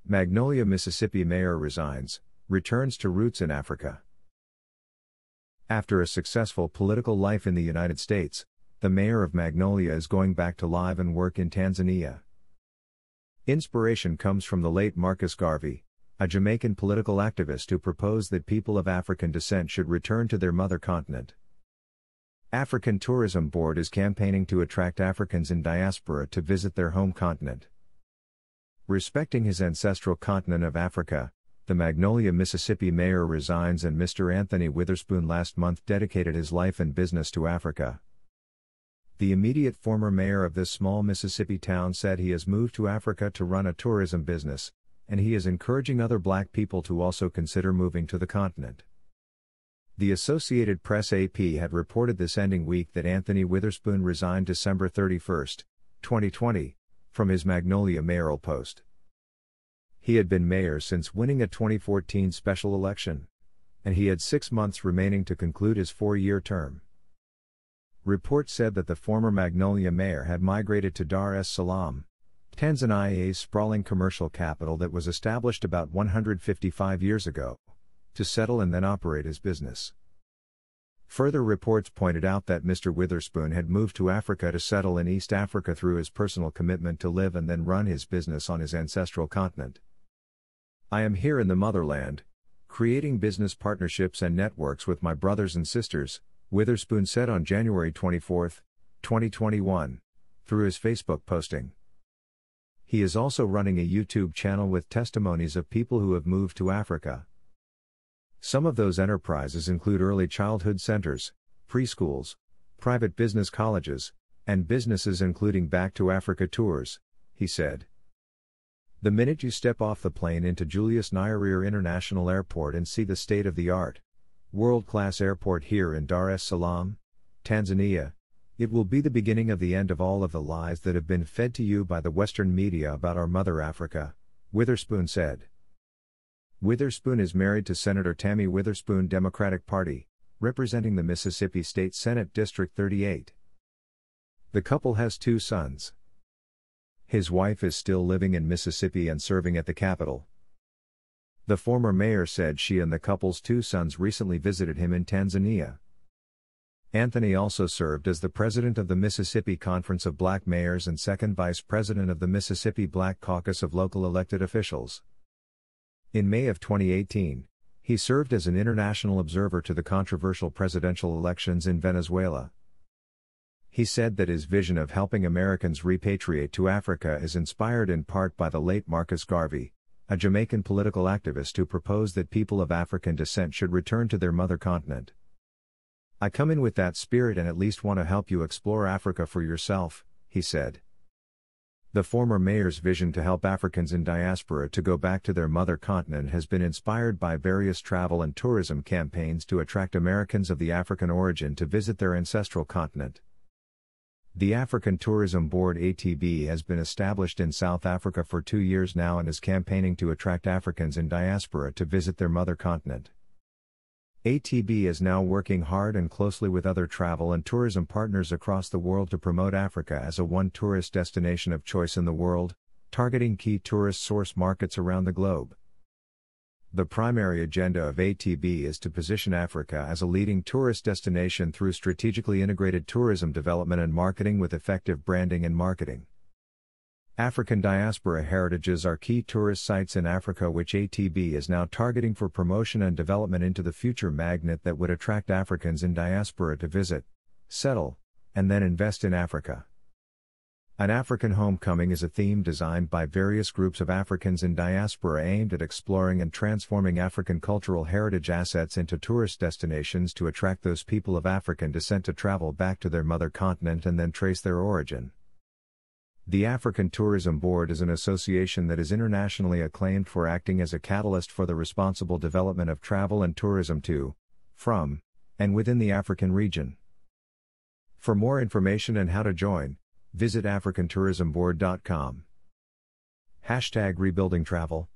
Magnolia Mississippi Mayor resigns, returns to roots in Africa. After a successful political life in the United States, the mayor of Magnolia is going back to live and work in Tanzania. Inspiration comes from the late Marcus Garvey, a Jamaican political activist who proposed that people of African descent should return to their mother continent. African Tourism Board is campaigning to attract Africans in diaspora to visit their home continent. Respecting his ancestral continent of Africa, the Magnolia, Mississippi mayor resigns, and Mr. Anthony Witherspoon last month dedicated his life and business to Africa. The immediate former mayor of this small Mississippi town said he has moved to Africa to run a tourism business, and he is encouraging other black people to also consider moving to the continent. The Associated Press AP had reported this ending week that Anthony Witherspoon resigned December 31, 2020, from his Magnolia mayoral post. He had been mayor since winning a 2014 special election, and he had 6 months remaining to conclude his 4-year term. Reports said that the former Magnolia mayor had migrated to Dar es Salaam, Tanzania's sprawling commercial capital that was established about 155 years ago, to settle and then operate his business. Further reports pointed out that Mr. Witherspoon had moved to Africa to settle in East Africa through his personal commitment to live and then run his business on his ancestral continent. "I am here in the motherland, creating business partnerships and networks with my brothers and sisters," Witherspoon said on January 24, 2021, through his Facebook posting. He is also running a YouTube channel with testimonies of people who have moved to Africa. Some of those enterprises include early childhood centers, preschools, private business colleges, and businesses including Back to Africa tours, he said. "The minute you step off the plane into Julius Nyerere International Airport and see the state-of-the-art, world-class airport here in Dar es Salaam, Tanzania, it will be the beginning of the end of all of the lies that have been fed to you by the Western media about our mother Africa," Witherspoon said. Witherspoon is married to Senator Tammy Witherspoon, Democratic Party, representing the Mississippi State Senate District 38. The couple has 2 sons. His wife is still living in Mississippi and serving at the Capitol. The former mayor said she and the couple's 2 sons recently visited him in Tanzania. Anthony also served as the president of the Mississippi Conference of Black Mayors and second vice president of the Mississippi Black Caucus of local elected officials. In May of 2018, he served as an international observer to the controversial presidential elections in Venezuela. He said that his vision of helping Americans repatriate to Africa is inspired in part by the late Marcus Garvey, a Jamaican political activist who proposed that people of African descent should return to their mother continent. "I come in with that spirit and at least want to help you explore Africa for yourself," he said. The former mayor's vision to help Africans in diaspora to go back to their mother continent has been inspired by various travel and tourism campaigns to attract Americans of the African origin to visit their ancestral continent. The African Tourism Board (ATB) has been established in South Africa for 2 years now and is campaigning to attract Africans in diaspora to visit their mother continent. ATB is now working hard and closely with other travel and tourism partners across the world to promote Africa as a one tourist destination of choice in the world, targeting key tourist source markets around the globe. The primary agenda of ATB is to position Africa as a leading tourist destination through strategically integrated tourism development and marketing with effective branding and marketing. African diaspora heritages are key tourist sites in Africa which ATB is now targeting for promotion and development into the future magnet that would attract Africans in diaspora to visit, settle, and then invest in Africa. An African Homecoming is a theme designed by various groups of Africans in diaspora aimed at exploring and transforming African cultural heritage assets into tourist destinations to attract those people of African descent to travel back to their mother continent and then trace their origin. The African Tourism Board is an association that is internationally acclaimed for acting as a catalyst for the responsible development of travel and tourism to, from, and within the African region. For more information and how to join, visit africantourismboard.com. #RebuildingTravel